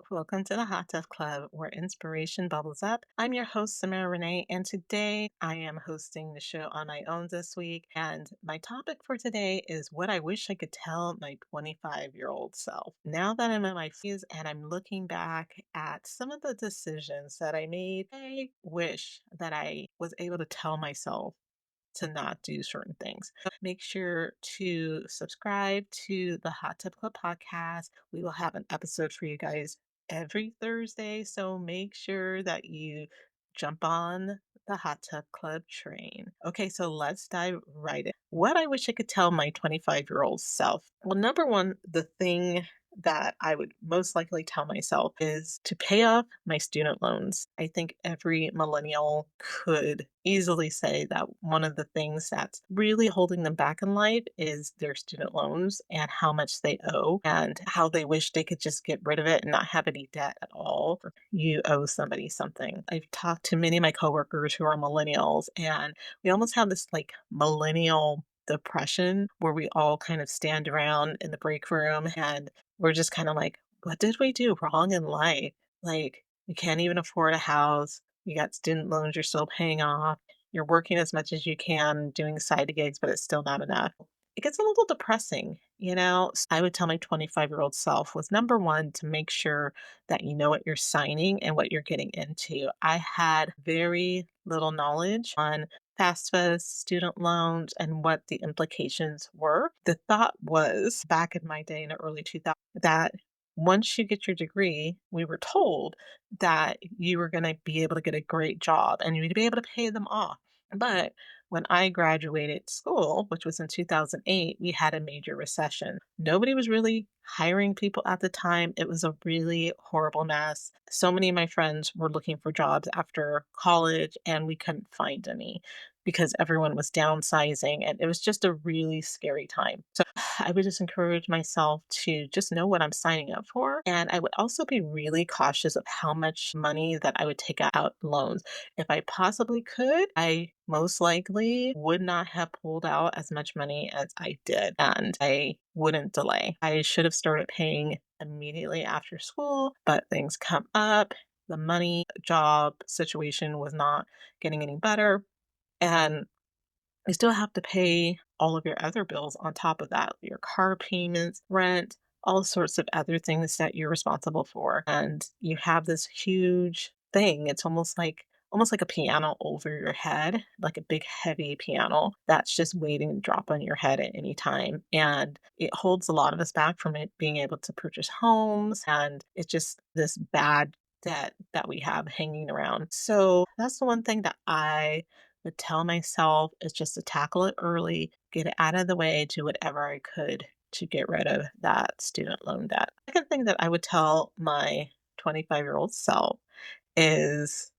Welcome to the Hot Tub Club, where inspiration bubbles up. I'm your host, Samara Renee, and today I am hosting the show on my own this week. And my topic for today is what I wish I could tell my 25-year-old self. Now that I'm in my 50s and I'm looking back at some of the decisions that I made, I wish that I was able to tell myself to not do certain things. Make sure to subscribe to the Hot Tub Club podcast. We will have an episode for you guys every Thursday. So make sure that you jump on the Hot Tub Club train. Okay, so let's dive right in. What I wish I could tell my 25-year-old self. Well, number one, the thing that I would most likely tell myself is to pay off my student loans. I think every millennial could easily say that one of the things that's really holding them back in life is their student loans and how much they owe and how they wish they could just get rid of it and not have any debt at all. You owe somebody something. I've talked to many of my coworkers who are millennials, and we almost have this like millennial depression where we all kind of stand around in the break room and we're just kind of like, what did we do wrong in life? Like, you can't even afford a house. You got student loans you're still paying off. You're working as much as you can, doing side gigs, but it's still not enough. It gets a little depressing, you know? I would tell my 25-year-old self was number one, to make sure that you know what you're signing and what you're getting into. I had very little knowledge on FAFSA, student loans, and what the implications were. The thought was back in my day in the early 2000s that once you get your degree, we were told that you were going to be able to get a great job and you'd be able to pay them off. But when I graduated school, which was in 2008, we had a major recession. Nobody was really hiring people at the time. It was a really horrible mess. So many of my friends were looking for jobs after college, and we couldn't find any because everyone was downsizing, and it was just a really scary time. So I would just encourage myself to just know what I'm signing up for. And I would also be really cautious of how much money that I would take out in loans. If I possibly could, I most likely would not have pulled out as much money as I did, and I wouldn't delay. I should have started paying immediately after school, but things come up. The money job situation was not getting any better. And you still have to pay all of your other bills on top of that, your car payments, rent, all sorts of other things that you're responsible for. And you have this huge thing. It's almost like a piano over your head, like a big heavy piano that's just waiting to drop on your head at any time. And it holds a lot of us back from it being able to purchase homes. And it's just this bad debt that we have hanging around. So that's the one thing that I would tell myself is just to tackle it early, get it out of the way, do whatever I could to get rid of that student loan debt. Second thing that I would tell my 25-year-old self is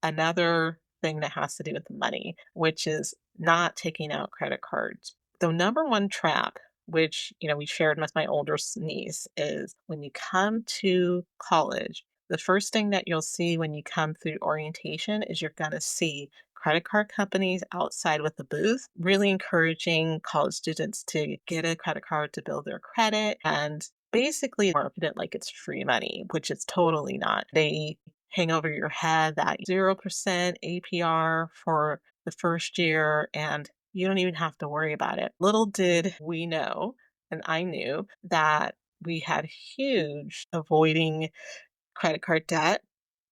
another thing that has to do with money, which is not taking out credit cards. The number one trap, which, we shared with my older niece, is when you come to college, the first thing that you'll see when you come through orientation is you're going to see credit card companies outside with a booth, really encouraging college students to get a credit card to build their credit and basically market it like it's free money, which it's totally not. They hang over your head that 0% APR for the first year, and you don't even have to worry about it. Little did we know, and I knew, that we had huge avoiding credit card debt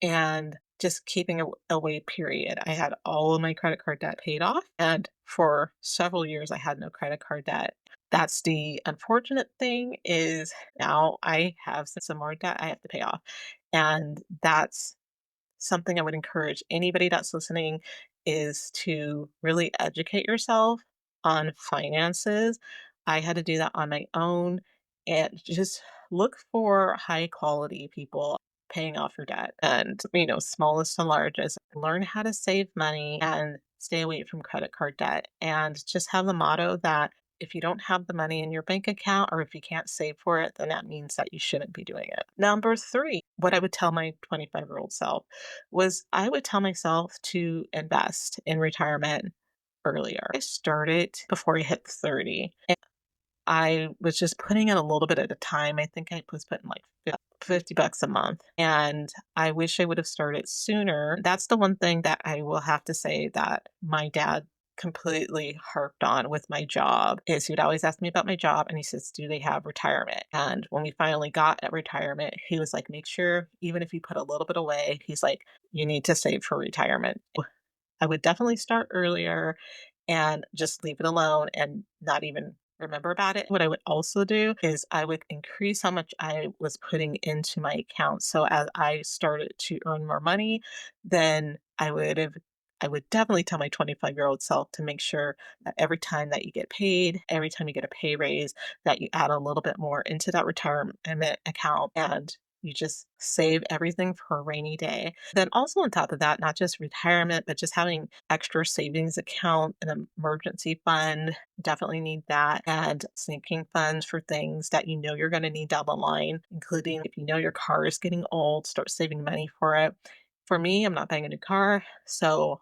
and just keeping away, period. I had all of my credit card debt paid off, and for several years I had no credit card debt. That's the unfortunate thing, is now I have some more debt I have to pay off. And that's something I would encourage anybody that's listening, is to really educate yourself on finances. I had to do that on my own, and just look for high quality people paying off your debt, and, smallest to largest. Learn how to save money and stay away from credit card debt, and just have the motto that if you don't have the money in your bank account, or if you can't save for it, then that means that you shouldn't be doing it. Number three, what I would tell my 25-year-old self was, I would tell myself to invest in retirement earlier. I started before I hit 30. I was just putting in a little bit at a time. I think I was putting like $50 a month. And I wish I would have started sooner. That's the one thing that I will have to say that my dad completely harped on with my job is he would always ask me about my job and he says, "Do they have retirement?" And when we finally got at retirement, he was like, "Make sure even if you put a little bit away," he's like, "you need to save for retirement." I would definitely start earlier and just leave it alone and not even remember about it. What I would also do is I would increase how much I was putting into my account. So as I started to earn more money, then I would definitely tell my 25-year-old self to make sure that every time that you get paid, every time you get a pay raise, that you add a little bit more into that retirement account and you just save everything for a rainy day. Then also on top of that, not just retirement, but just having extra savings account, an emergency fund, definitely need that, and sinking funds for things that you know you're going to need down the line, including if you know your car is getting old, start saving money for it. For me, I'm not buying a new car, so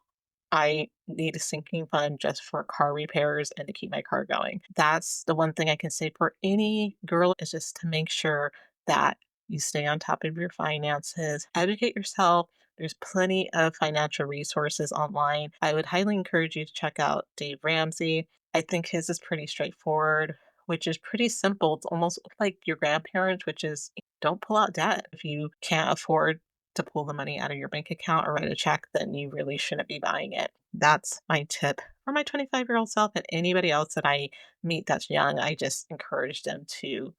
I need a sinking fund just for car repairs and to keep my car going. That's the one thing I can say for any girl is just to make sure that you stay on top of your finances, educate yourself. There's plenty of financial resources online. I would highly encourage you to check out Dave Ramsey. I think his is pretty straightforward, which is pretty simple. It's almost like your grandparents, which is don't pull out debt. If you can't afford to pull the money out of your bank account or write a check, then you really shouldn't be buying it. That's my tip for my 25-year-old self and anybody else that I meet that's young. I just encourage them to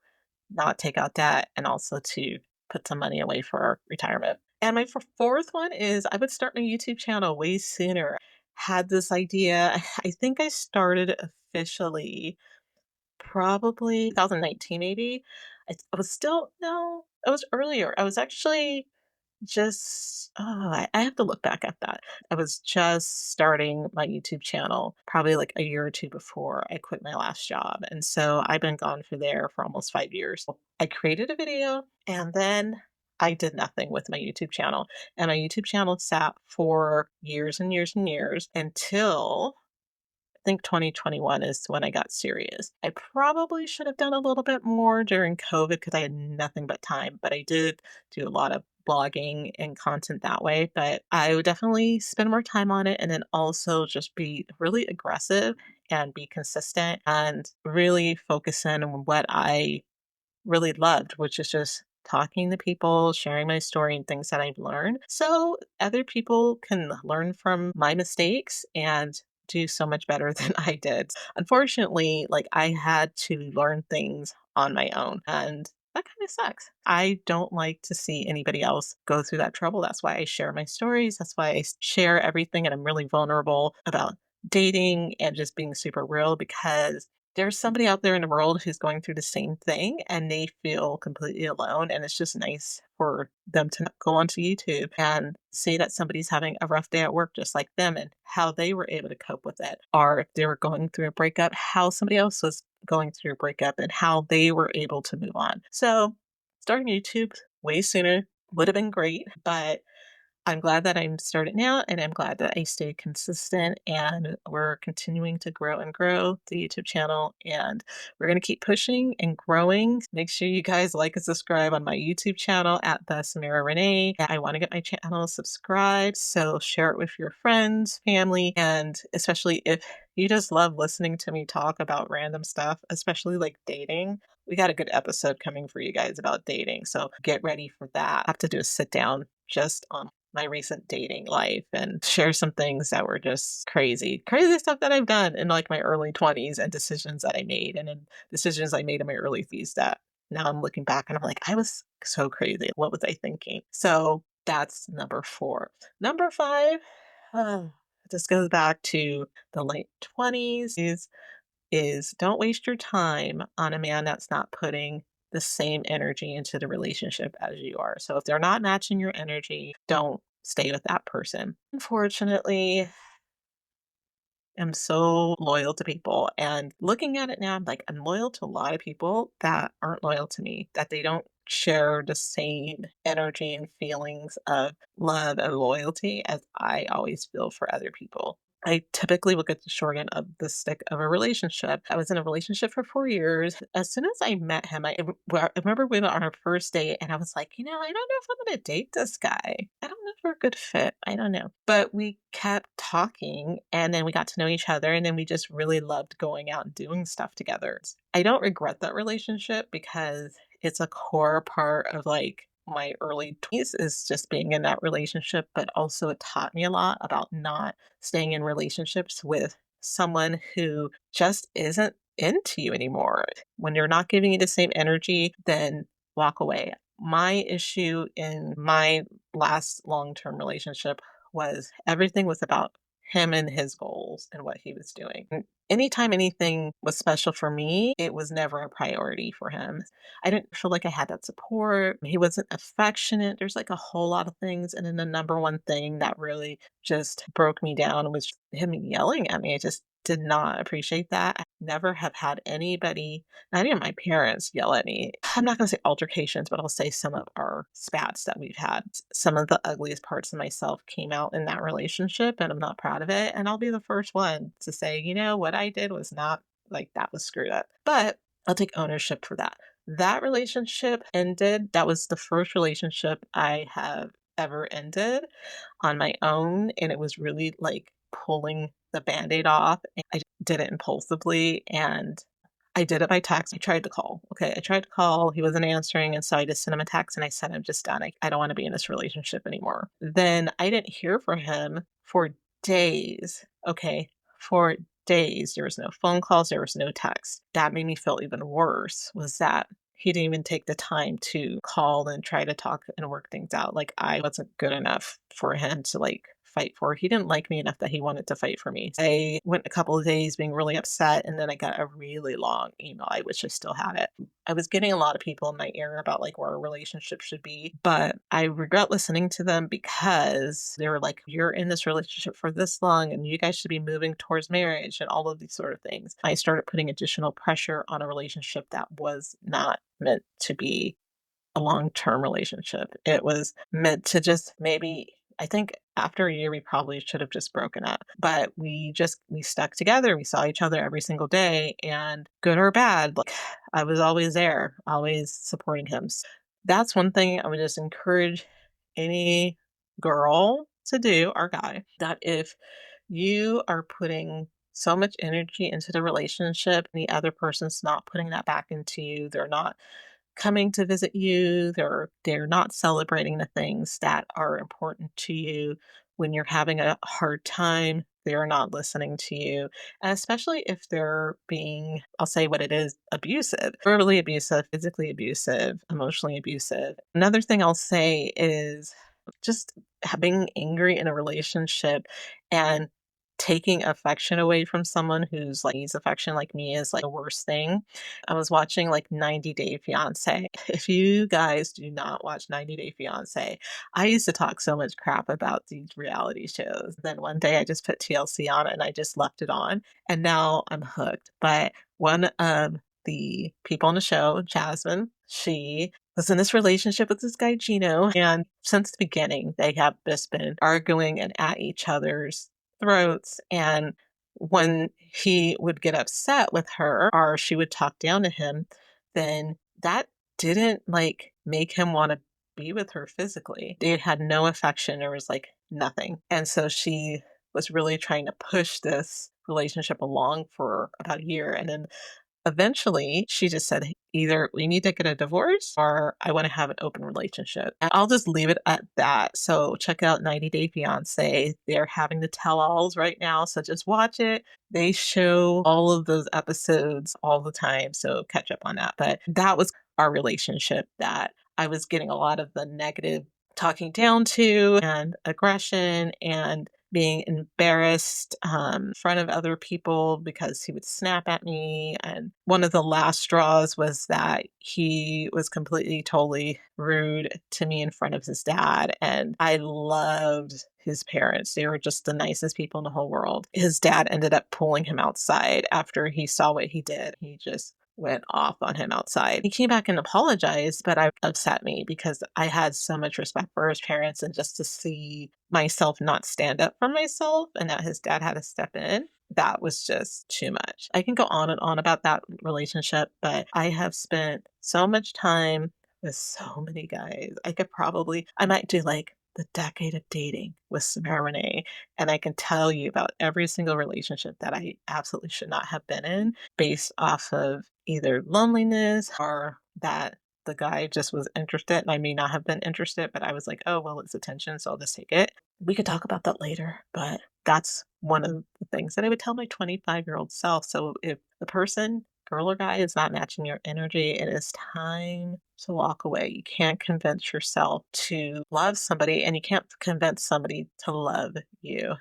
not take out debt and also to put some money away for retirement. And my fourth one is I would start my YouTube channel way sooner. Had this idea, I think I started officially probably 2019, maybe. I was still, no, it was earlier. I was actually just I have to look back at that. I was just starting my YouTube channel probably like a year or 2 before I quit my last job, and so I've been gone for there for almost 5 years. I created a video, and then I did nothing with my YouTube channel, and my YouTube channel sat for years and years and years until I think 2021 is when I got serious. I probably should have done a little bit more during COVID because I had nothing but time, but I did do a lot of blogging and content that way. But I would definitely spend more time on it and then also just be really aggressive and be consistent and really focus in on what I really loved, which is just talking to people, sharing my story and things that I've learned. So other people can learn from my mistakes and do so much better than I did. Unfortunately, like I had to learn things on my own and that kind of sucks. I don't like to see anybody else go through that trouble. That's why I share my stories. That's why share everything and I'm really vulnerable about dating and just being super real because there's somebody out there in the world who's going through the same thing and they feel completely alone. And it's just nice for them to go onto YouTube and see that somebody's having a rough day at work just like them and how they were able to cope with it. Or if they were going through a breakup, how somebody else was going through a breakup and how they were able to move on. So starting YouTube way sooner would have been great, but I'm glad that I'm starting now, and I'm glad that I stayed consistent, and we're continuing to grow and grow the YouTube channel, and we're going to keep pushing and growing. Make sure you guys like and subscribe on my YouTube channel at the Samara Renee. I want to get my channel subscribed, so share it with your friends, family, and especially if you just love listening to me talk about random stuff, especially like dating. We got a good episode coming for you guys about dating, so get ready for that. I have to do a sit down just on my recent dating life and share some things that were just crazy, crazy stuff that I've done in like my early 20s and decisions that I made and then decisions I made in my early 30s that now I'm looking back and I'm like, I was so crazy. What was I thinking? So that's number four. Number five, uh, this goes back to the late 20s is don't waste your time on a man that's not putting the same energy into the relationship as you are. So if they're not matching your energy, don't stay with that person. Unfortunately, I'm so loyal to people and looking at it now, I'm like, I'm loyal to a lot of people that aren't loyal to me, that they don't share the same energy and feelings of love and loyalty as I always feel for other people. I typically will get the short end of the stick of a relationship. I was in a relationship for 4 years. As soon as I met him, I remember we went on our first date and I was like, I don't know if I'm gonna date this guy. I don't know if we're a good fit. I don't know. But we kept talking and then we got to know each other and then we just really loved going out and doing stuff together. I don't regret that relationship because it's a core part of like my early 20s is just being in that relationship, but also it taught me a lot about not staying in relationships with someone who just isn't into you anymore. When you're not giving you the same energy, then walk away. My issue in my last long term relationship was everything was about him and his goals and what he was doing. And anytime anything was special for me, it was never a priority for him. I didn't feel like I had that support. He wasn't affectionate. There's like a whole lot of things. And then the number one thing that really just broke me down was him yelling at me. I just did not appreciate that. I never have had anybody, not even my parents, yell at me. I'm not going to say altercations, but I'll say some of our spats that we've had. Some of the ugliest parts of myself came out in that relationship, and I'm not proud of it. And I'll be the first one to say, what I did was not like that was screwed up. But I'll take ownership for that. That relationship ended. That was the first relationship I have ever ended on my own. And it was really like pulling the band aid off. And I did it impulsively and I did it by text. I tried to call. Okay. I tried to call. He wasn't answering. And so I just sent him a text and I said, I'm just done. I don't want to be in this relationship anymore. Then I didn't hear from him for days. Okay. For days. There was no phone calls. There was no text. That made me feel even worse was that he didn't even take the time to call and try to talk and work things out. Like I wasn't good enough for him to like fight for. He didn't like me enough that he wanted to fight for me. I went a couple of days being really upset and then I got a really long email. I wish I still had it. I was getting a lot of people in my ear about like where a relationship should be, but I regret listening to them because they were like, you're in this relationship for this long and you guys should be moving towards marriage and all of these sort of things. I started putting additional pressure on a relationship that was not meant to be a long-term relationship. It was meant to just maybe I think after a year we probably should have just broken up. But we stuck together. We saw each other every single day and good or bad, like I was always there, always supporting him. That's one thing I would just encourage any girl to do or guy that if you are putting so much energy into the relationship and the other person's not putting that back into you, they're not coming to visit you, they're not celebrating the things that are important to you when you're having a hard time, they're not listening to you, and especially if they're being, I'll say what it is, abusive, verbally abusive, physically abusive, emotionally abusive. Another thing I'll say is just being angry in a relationship and taking affection away from someone who's like needs affection like me is like the worst thing. I was watching like 90 Day Fiance. If you guys do not watch 90 Day Fiance, I used to talk so much crap about these reality shows. Then one day I just put TLC on and I just left it on and now I'm hooked. But one of the people on the show, Jasmine, she was in this relationship with this guy Gino, and since the beginning, they have just been arguing and at each other's throats. And when he would get upset with her or she would talk down to him, then that didn't like make him want to be with her physically. They had no affection. There was like nothing. And so she was really trying to push this relationship along for about a year. And then eventually, she just said, either we need to get a divorce or I want to have an open relationship. And I'll just leave it at that. So check out 90 Day Fiance. They're having the tell alls right now. So just watch it. They show all of those episodes all the time. So catch up on that. But that was our relationship that I was getting a lot of the negative talking down to and aggression and being embarrassed in front of other people because he would snap at me. And one of the last straws was that he was completely, totally rude to me in front of his dad. And I loved his parents. They were just the nicest people in the whole world. His dad ended up pulling him outside after he saw what he did. He just went off on him outside. He came back and apologized, but it upset me because I had so much respect for his parents and just to see myself not stand up for myself and that his dad had to step in, that was just too much. I can go on and on about that relationship, but I have spent so much time with so many guys. I might do like the decade of dating with Samara Renee, and I can tell you about every single relationship that I absolutely should not have been in based off of either loneliness or that the guy just was interested and I may not have been interested, but I was like, oh, well, it's attention, so I'll just take it. We could talk about that later, but that's one of the things that I would tell my 25-year-old self. So if the person, girl or guy, is not matching your energy, it is time to walk away. You can't convince yourself to love somebody, and you can't convince somebody to love you.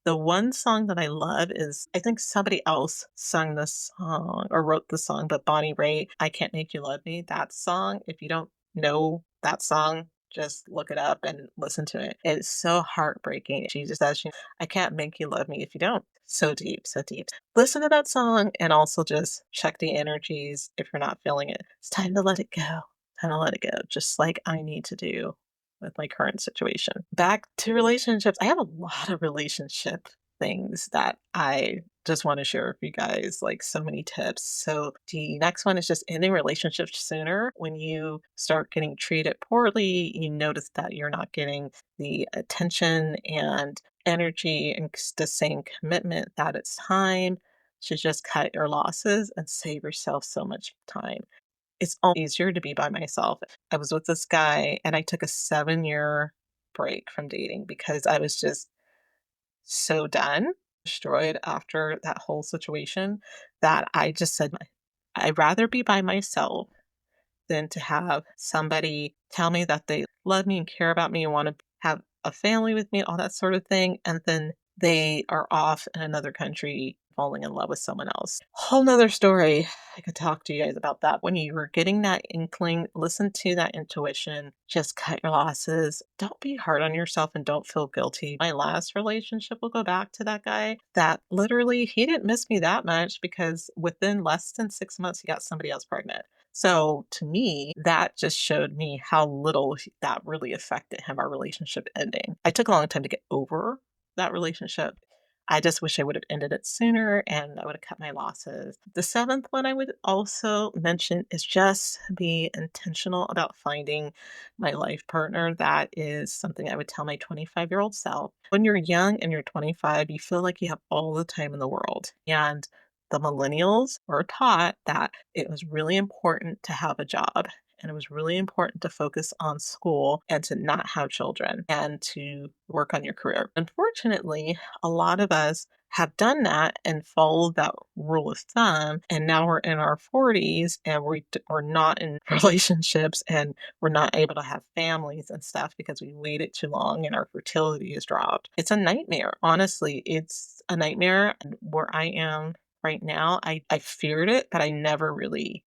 The one song that I love is I think somebody else sung this song or wrote the song, but Bonnie Raitt, "I Can't Make You Love Me." That song, if you don't know that song, just look it up and listen to it. It's so heartbreaking. She just says, "I can't make you love me if you don't." So deep, so deep. Listen to that song and also just check the energies if you're not feeling it. It's time to let it go. Time to let it go, just like I need to do with my current situation. Back to relationships. I have a lot of relationship things that I just want to share with you guys, like so many tips. So the next one is just ending relationships sooner. When you start getting treated poorly, you notice that you're not getting the attention and energy and the same commitment, that it's time to just cut your losses and save yourself so much time. It's all easier to be by myself. I was with this guy and I took a 7-year break from dating because I was just so done, destroyed after that whole situation that I just said, I'd rather be by myself than to have somebody tell me that they love me and care about me and want to have a family with me, all that sort of thing. And then they are off in another country falling in love with someone else. Whole nother story. I could talk to you guys about that. When you were getting that inkling, listen to that intuition, just cut your losses. Don't be hard on yourself and don't feel guilty. My last relationship, will go back to that guy that literally he didn't miss me that much because within less than 6 months, he got somebody else pregnant. So to me, that just showed me how little that really affected him, our relationship ending. I took a long time to get over that relationship. I just wish I would have ended it sooner and I would have cut my losses. The seventh one I would also mention is just be intentional about finding my life partner. That is something I would tell my 25-year-old self. When you're young and you're 25, you feel like you have all the time in the world. And the millennials were taught that it was really important to have a job and it was really important to focus on school and to not have children and to work on your career. Unfortunately, a lot of us have done that and followed that rule of thumb. And now we're in our 40s and we're not in relationships and we're not able to have families and stuff because we waited too long and our fertility has dropped. It's a nightmare. Honestly, it's a nightmare. And where I am right now, I feared it, but I never really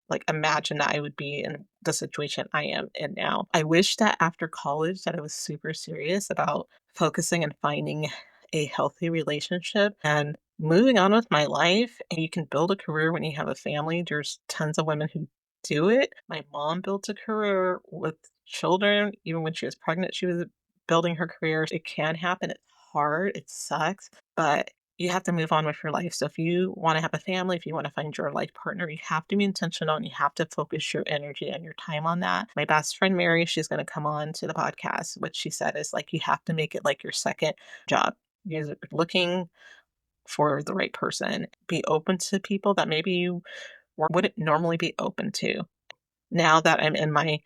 like imagined that I would be in the situation I am in now. I wish that after college that I was super serious about focusing and finding a healthy relationship and moving on with my life. And you can build a career when you have a family. There's tons of women who do it. My mom built a career with children. Even when she was pregnant, she was building her career. It can happen. It's hard. It sucks. But you have to move on with your life. So if you want to have a family, if you want to find your life partner, you have to be intentional and you have to focus your energy and your time on that. My best friend Mary, she's going to come on to the podcast. What she said is like you have to make it like your second job. You're looking for the right person. Be open to people that maybe you wouldn't normally be open to. Now that I'm in my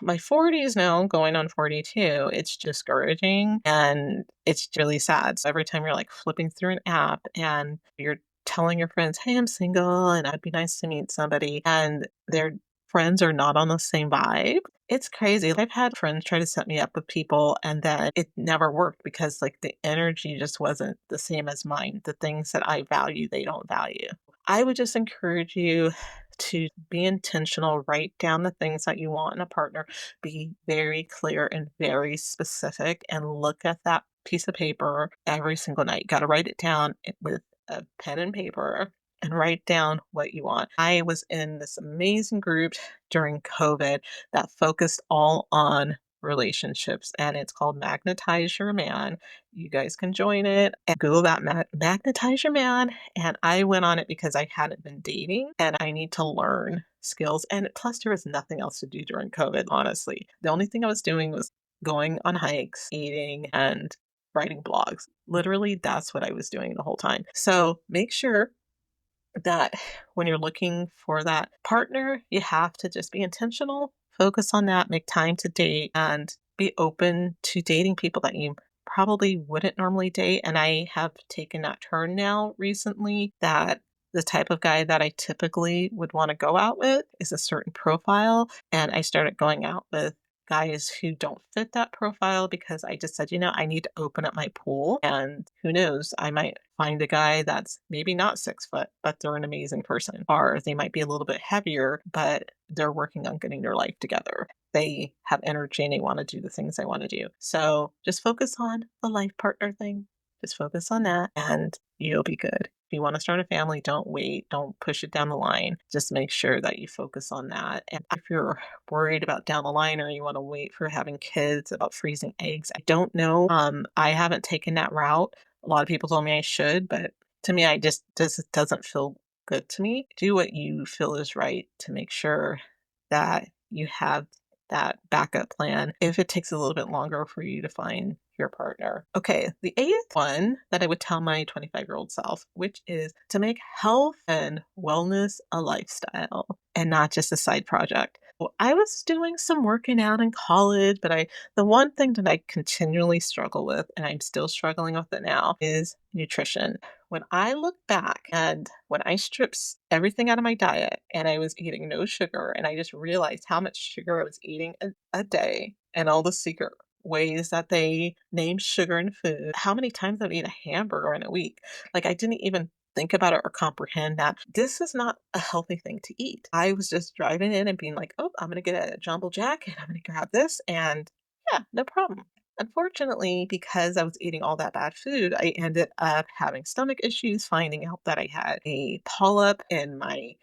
40s now, going on 42, it's discouraging and it's really sad. So every time you're like flipping through an app and you're telling your friends, hey, I'm single and I'd be nice to meet somebody, and their friends are not on the same vibe. It's crazy. I've had friends try to set me up with people and then it never worked because like the energy just wasn't the same as mine. The things that I value, they don't value. I would just encourage you to be intentional, write down the things that you want in a partner, be very clear and very specific, and look at that piece of paper every single night. You got to write it down with a pen and paper and write down what you want. I was in this amazing group during COVID that focused all on relationships, and it's called Magnetize Your Man. You guys can join it and Google that Magnetize Your Man. And I went on it because I hadn't been dating and I need to learn skills. And plus, there was nothing else to do during COVID, honestly. The only thing I was doing was going on hikes, eating, and writing blogs. Literally, that's what I was doing the whole time. So make sure that when you're looking for that partner, you have to just be intentional, focus on that, make time to date, and be open to dating people that you probably wouldn't normally date. And I have taken that turn now recently that the type of guy that I typically would want to go out with is a certain profile. And I started going out with guys who don't fit that profile because I just said, I need to open up my pool. And who knows, I might find a guy that's maybe not 6 foot, but they're an amazing person. Or they might be a little bit heavier, but they're working on getting their life together. They have energy and they want to do the things they want to do. So just focus on the life partner thing. Just focus on that and you'll be good. If you want to start a family, don't wait. Don't push it down the line. Just make sure that you focus on that. And if you're worried about down the line or you want to wait for having kids, about freezing eggs, I don't know. I haven't taken that route. A lot of people told me I should, but to me, I just doesn't feel good to me. Do what you feel is right to make sure that you have that backup plan if it takes a little bit longer for you to find your partner. Okay, the eighth one that I would tell my 25-year-old self, which is to make health and wellness a lifestyle and not just a side project. Well, I was doing some working out in college, but the one thing that I continually struggle with, and I'm still struggling with it now, is nutrition. When I look back and when I stripped everything out of my diet and I was eating no sugar, and I just realized how much sugar I was eating a day and all the secret ways that they name sugar in food, how many times I've eaten a hamburger in a week. Like I didn't even think about it or comprehend that this is not a healthy thing to eat. I was just driving in and being like, oh, I'm going to get a jumbo jack and I'm going to grab this. And yeah, no problem. Unfortunately, because I was eating all that bad food, I ended up having stomach issues, finding out that I had a polyp in my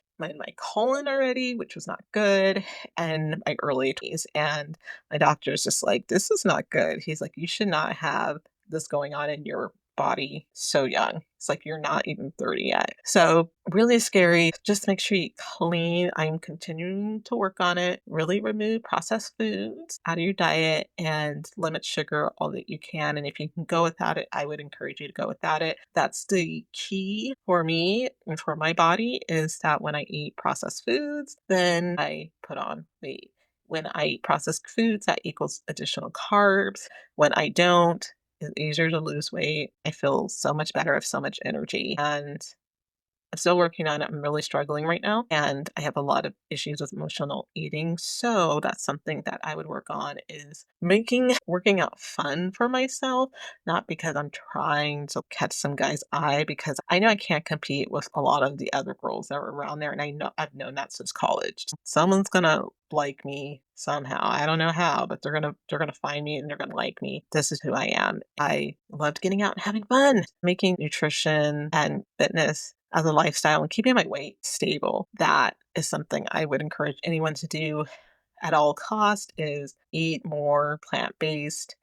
colon already, which was not good, and my early 20s. And my doctor's just like, this is not good. He's like, you should not have this going on in your body so young. It's like you're not even 30 yet. So really scary. Just make sure you clean. I'm continuing to work on it. Really remove processed foods out of your diet and limit sugar all that you can. And if you can go without it, I would encourage you to go without it. That's the key for me and for my body is that when I eat processed foods, then I put on weight. When I eat processed foods, that equals additional carbs. When I don't, it's easier to lose weight. I feel so much better. I have so much energy. And I'm still working on it. I'm really struggling right now. And I have a lot of issues with emotional eating. So that's something that I would work on is making working out fun for myself, not because I'm trying to catch some guy's eye, because I know I can't compete with a lot of the other girls that are around there. And I know I've known that since college. Someone's gonna like me somehow. I don't know how, but they're gonna find me and they're gonna like me. This is who I am. I loved getting out and having fun, making nutrition and fitness as a lifestyle and keeping my weight stable. That is something I would encourage anyone to do at all cost is eat more plant-based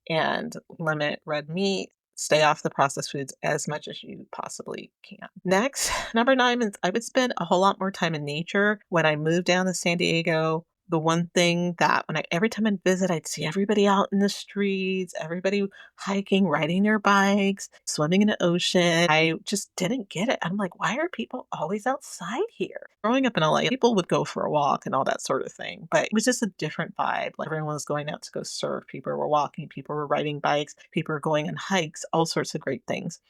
and limit red meat. Stay off the processed foods as much as you possibly can. Next, number 9 is I would spend a whole lot more time in nature. When I moved down to San Diego, the one thing that every time I'd visit, I'd see everybody out in the streets, everybody hiking, riding their bikes, swimming in the ocean. I just didn't get it. I'm like, why are people always outside here? Growing up in LA, people would go for a walk and all that sort of thing, but it was just a different vibe. Like everyone was going out to go surf. People were walking. People were riding bikes. People were going on hikes, all sorts of great things.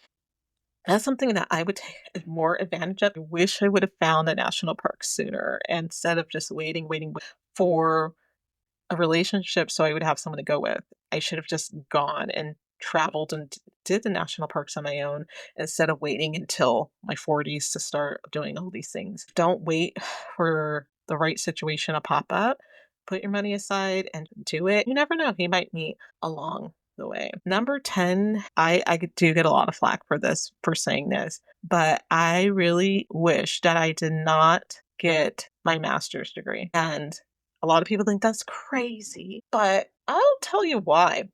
That's something that I would take more advantage of. I wish I would have found a national park sooner instead of just waiting for a relationship so I would have someone to go with. I should have just gone and traveled and did the national parks on my own instead of waiting until my 40s to start doing all these things. Don't wait for the right situation to pop up. Put your money aside and do it. You never know. He might meet along the way. Number 10, I do get a lot of flack for this, for saying this, but I really wish that I did not get my master's degree. And a lot of people think that's crazy, but I'll tell you why.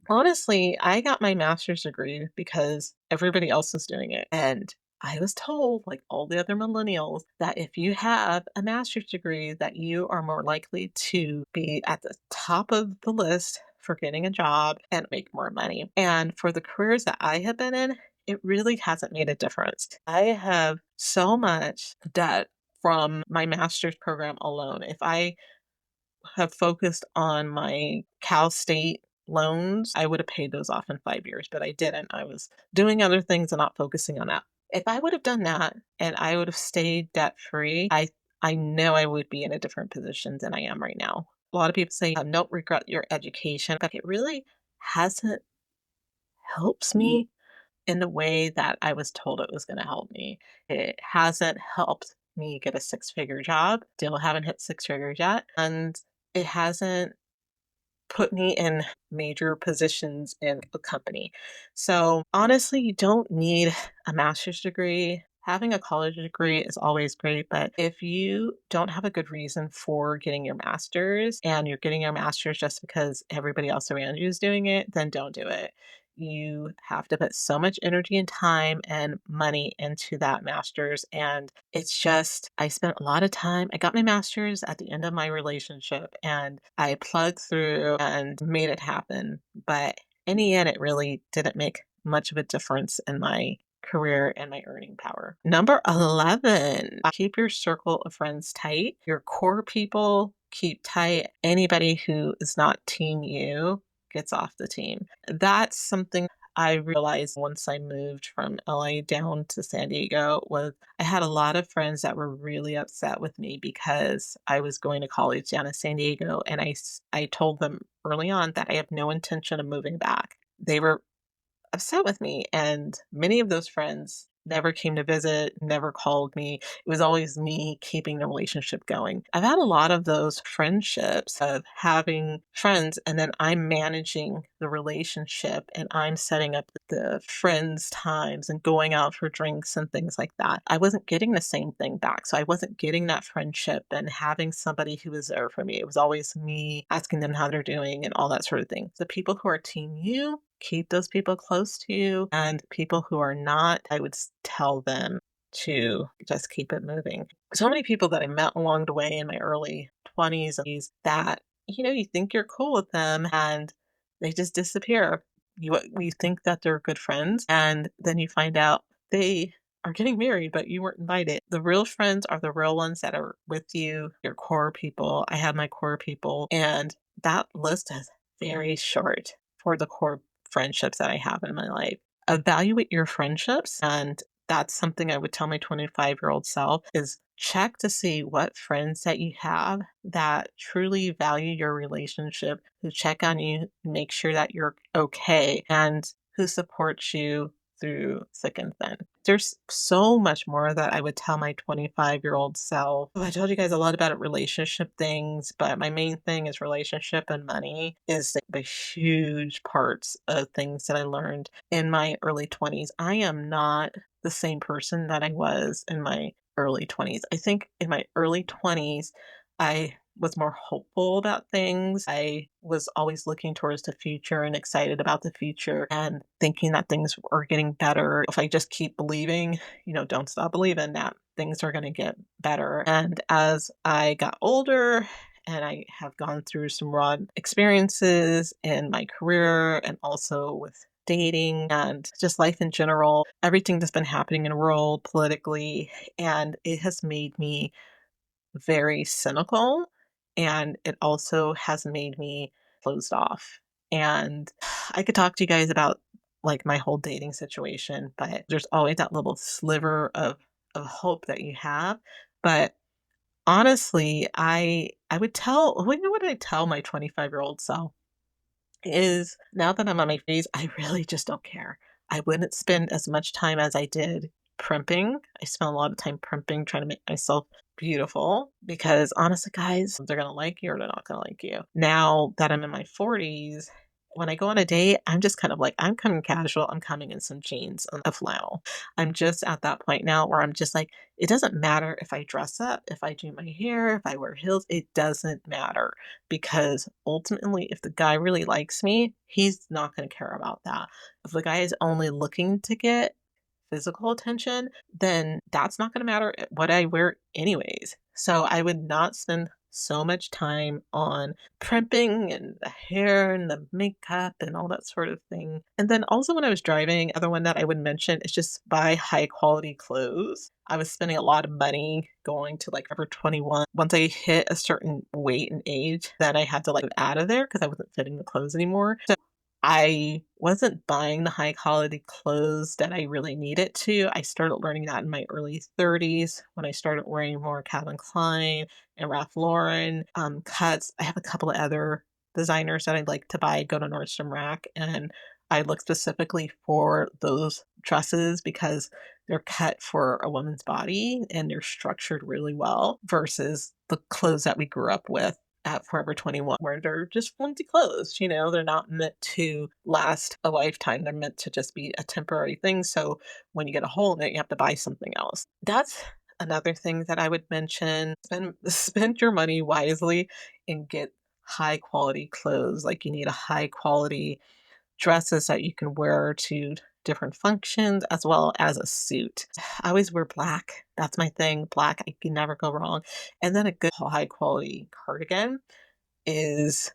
Honestly, I got my master's degree because everybody else was doing it. And I was told, like all the other millennials, that if you have a master's degree, that you are more likely to be at the top of the list for getting a job and make more money. And for the careers that I have been in, it really hasn't made a difference. I have so much debt from my master's program alone. If I have focused on my Cal State loans, I would have paid those off in 5 years, but I didn't. I was doing other things and not focusing on that. If I would have done that and I would have stayed debt free, I know I would be in a different position than I am right now. A lot of people say, don't regret your education, but it really hasn't helped me in the way that I was told it was going to help me. It hasn't helped me get a six-figure job. Still haven't hit six figures yet. And it hasn't put me in major positions in a company. So honestly, you don't need a master's degree. Having a college degree is always great, but if you don't have a good reason for getting your master's and you're getting your master's just because everybody else around you is doing it, then don't do it. You have to put so much energy and time and money into that master's. And it's just, I spent a lot of time. I got my master's at the end of my relationship and I plugged through and made it happen. But in the end, it really didn't make much of a difference in my career and my earning power. Number 11, keep your circle of friends tight. Your core people keep tight. Anybody who is not team you gets off the team. That's something I realized once I moved from LA down to San Diego was I had a lot of friends that were really upset with me because I was going to college down in San Diego and I told them early on that I have no intention of moving back. They were upset with me. And many of those friends never came to visit, never called me. It was always me keeping the relationship going. I've had a lot of those friendships of having friends and then I'm managing the relationship and I'm setting up the friends' times and going out for drinks and things like that. I wasn't getting the same thing back. So I wasn't getting that friendship and having somebody who was there for me. It was always me asking them how they're doing and all that sort of thing. The people who are team you, keep those people close to you. And people who are not, I would tell them to just keep it moving. So many people that I met along the way in my early 20s that, you think you're cool with them and they just disappear. You think that they're good friends, and then you find out they are getting married, but you weren't invited. The real friends are the real ones that are with you, your core people. I have my core people, and that list is very short for the core friendships that I have in my life. Evaluate your friendships, and that's something I would tell my 25-year-old self is check to see what friends that you have that truly value your relationship, who check on you, make sure that you're okay, and who supports you through thick and thin. There's so much more that I would tell my 25-year-old self. Oh, I told you guys a lot about relationship things, but my main thing is relationship and money is the huge parts of things that I learned in my early 20s. I am not the same person that I was in my early 20s. I think in my early 20s, I was more hopeful about things. I was always looking towards the future and excited about the future and thinking that things are getting better. If I just keep believing, don't stop believing that things are going to get better. And as I got older, and I have gone through some raw experiences in my career and also with dating and just life in general, everything that's been happening in the world politically, and it has made me very cynical, and it also has made me closed off. And I could talk to you guys about like my whole dating situation, but there's always that little sliver of hope that you have. But honestly, I would tell what did I tell my 25-year-old self? Is now that I'm on my phase, I really just don't care. I wouldn't spend as much time as I did primping. I spent a lot of time primping, trying to make myself beautiful because honestly, guys, they're going to like you or they're not going to like you. Now that I'm in my 40s, When I go on a date, I'm just kind of like, I'm coming casual. I'm coming in some jeans and a flannel. I'm just at that point now where I'm just like, it doesn't matter if I dress up, if I do my hair, if I wear heels, it doesn't matter because ultimately, if the guy really likes me, he's not going to care about that. If the guy is only looking to get physical attention, then that's not going to matter what I wear anyways. So I would not spend so much time on primping and the hair and the makeup and all that sort of thing. And then also when I was driving, other one that I would mention is just buy high quality clothes. I was spending a lot of money going to like Forever 21. Once I hit a certain weight and age, then I had to like get out of there because I wasn't fitting the clothes anymore. So I wasn't buying the high quality clothes that I really needed to. I started learning that in my early 30s when I started wearing more Calvin Klein and Ralph Lauren cuts. I have a couple of other designers that I'd like to buy. Go to Nordstrom Rack and I look specifically for those dresses because they're cut for a woman's body and they're structured really well versus the clothes that we grew up with at Forever 21, where they're just flimsy clothes. They're not meant to last a lifetime. They're meant to just be a temporary thing. So when you get a hole in it, you have to buy something else. That's another thing that I would mention. Spend your money wisely and get high quality clothes. Like you need a high quality dresses that you can wear to different functions as well as a suit. I always wear black. That's my thing. Black, I can never go wrong. And then a good high quality cardigan is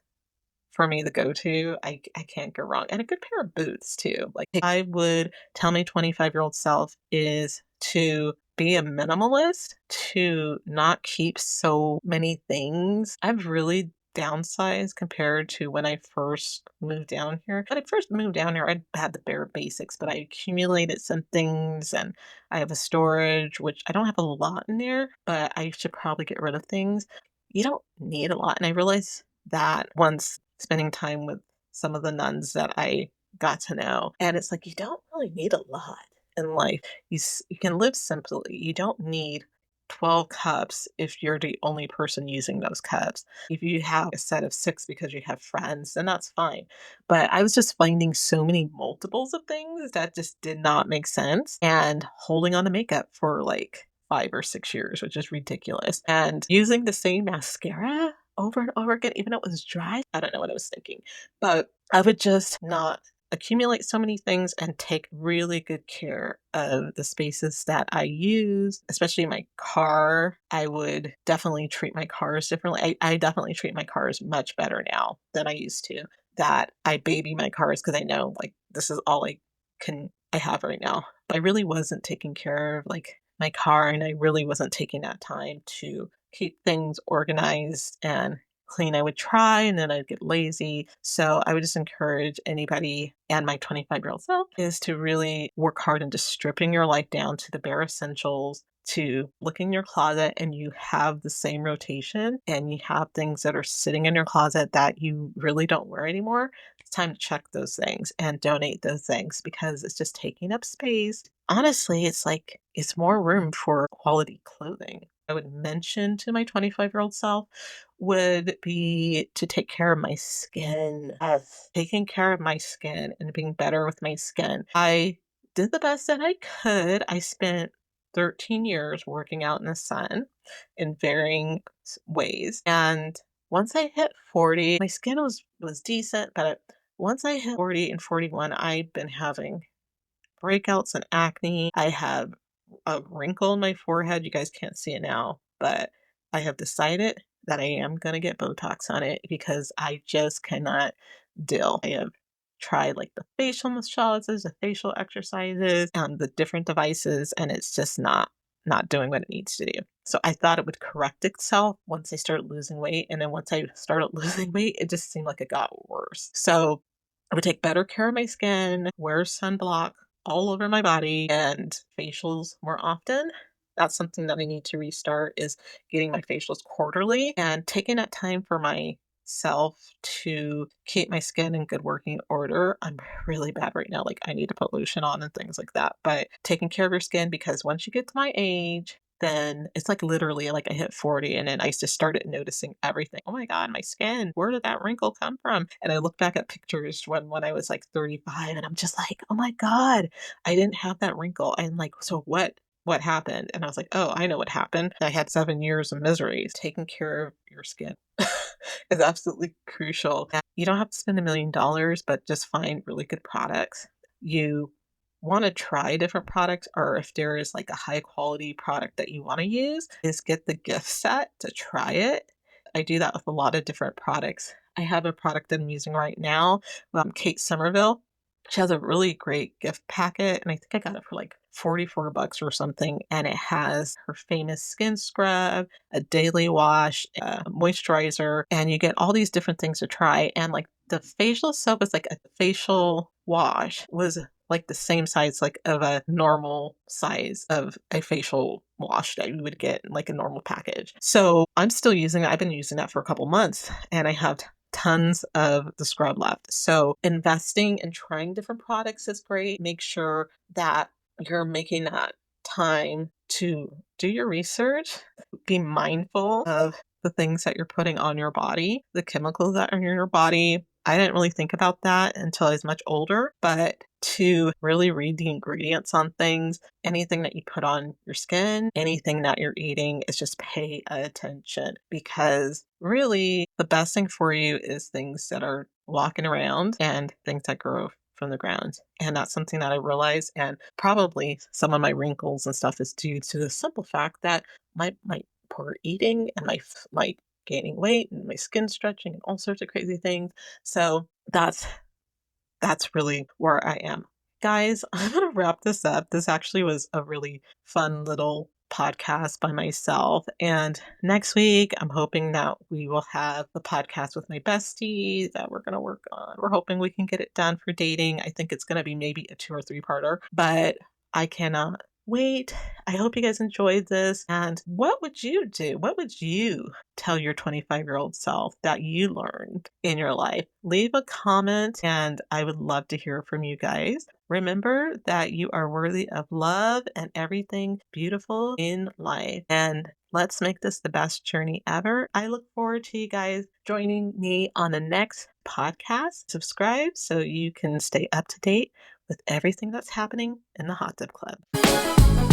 for me the go-to. I can't go wrong. And a good pair of boots too. Like I would tell my 25-year-old self is to be a minimalist, to not keep so many things. I've really downsized compared to when I first moved down here. When I first moved down here, I had the bare basics, but I accumulated some things and I have a storage, which I don't have a lot in there, but I should probably get rid of things. You don't need a lot. And I realized that once spending time with some of the nuns that I got to know. And it's like, you don't really need a lot in life. You can live simply. You don't need 12 cups if you're the only person using those cups. If you have a set of six because you have friends, then that's fine. But I was just finding so many multiples of things that just did not make sense and holding on to makeup for like 5 or 6 years, which is ridiculous. And using the same mascara over and over again, even though it was dry. I don't know what I was thinking, but I would just not accumulate so many things and take really good care of the spaces that I use, especially my car. I would definitely treat my cars differently. I definitely treat my cars much better now than I used to. That I baby my cars because I know like this is all I have right now. But I really wasn't taking care of like my car and I really wasn't taking that time to keep things organized and clean. I would try and then I'd get lazy. So I would just encourage anybody and my 25-year-old self is to really work hard into stripping your life down to the bare essentials, to look in your closet and you have the same rotation and you have things that are sitting in your closet that you really don't wear anymore. It's time to check those things and donate those things because it's just taking up space. Honestly, it's like it's more room for quality clothing. I would mention to my 25-year-old self would be to take care of my skin. Yes. Taking care of my skin and being better with my skin. I did the best that I could. I spent 13 years working out in the sun in varying ways. And once I hit 40, my skin was decent, but once I hit 40 and 41, I've been having breakouts and acne. I have a wrinkle in my forehead. You guys can't see it now, but I have decided that I am going to get Botox on it because I just cannot deal. I have tried like the facial massages, the facial exercises, and the different devices, and it's just not doing what it needs to do. So I thought it would correct itself once I started losing weight, and then once I started losing weight, it just seemed like it got worse. So I would take better care of my skin, wear sunblock all over my body, and facials more often. That's something that I need to restart is getting my facials quarterly and taking that time for myself to keep my skin in good working order. I'm really bad right now. Like I need to put lotion on and things like that. But taking care of your skin because once you get to my age, then it's like literally like I hit 40 and then I just started noticing everything. Oh my God, my skin, where did that wrinkle come from? And I look back at pictures when I was like 35 and I'm just like, oh my God, I didn't have that wrinkle. And like, so what happened? And I was like, oh, I know what happened. I had 7 years of misery. Taking care of your skin is absolutely crucial. And you don't have to spend $1 million, but just find really good products. You want to try different products, or if there is like a high quality product that you want to use, is get the gift set to try it. I do that with a lot of different products. I have a product that I'm using right now, Kate Somerville. She has a really great gift packet, and I think I got it for like $44 or something. And it has her famous skin scrub, a daily wash, a moisturizer, and you get all these different things to try. And like the facial soap is like a facial wash was like the same size like of a normal size of a facial wash that you would get in like a normal package. So I'm still using it. I've been using that for a couple months and I have tons of the scrub left. So investing and trying different products is great. Make sure that you're making that time to do your research, be mindful of the things that you're putting on your body, the chemicals that are in your body. I didn't really think about that until I was much older, but to really read the ingredients on things, anything that you put on your skin, anything that you're eating, is just pay attention, because really the best thing for you is things that are walking around and things that grow from the ground. And that's something that I realized. And probably some of my wrinkles and stuff is due to the simple fact that my poor eating and my gaining weight and my skin stretching and all sorts of crazy things. So that's really where I am. Guys, I'm going to wrap this up. This actually was a really fun little podcast by myself. And next week, I'm hoping that we will have the podcast with my bestie that we're going to work on. We're hoping we can get it done for dating. I think it's going to be maybe a 2 or 3-parter, but I cannot wait. I hope you guys enjoyed this. And what would you do? What would you tell your 25-year-old self that you learned in your life? Leave a comment and I would love to hear from you guys. Remember that you are worthy of love and everything beautiful in life. And let's make this the best journey ever. I look forward to you guys joining me on the next podcast. Subscribe so you can stay up to date with everything that's happening in the Hot Tub Club.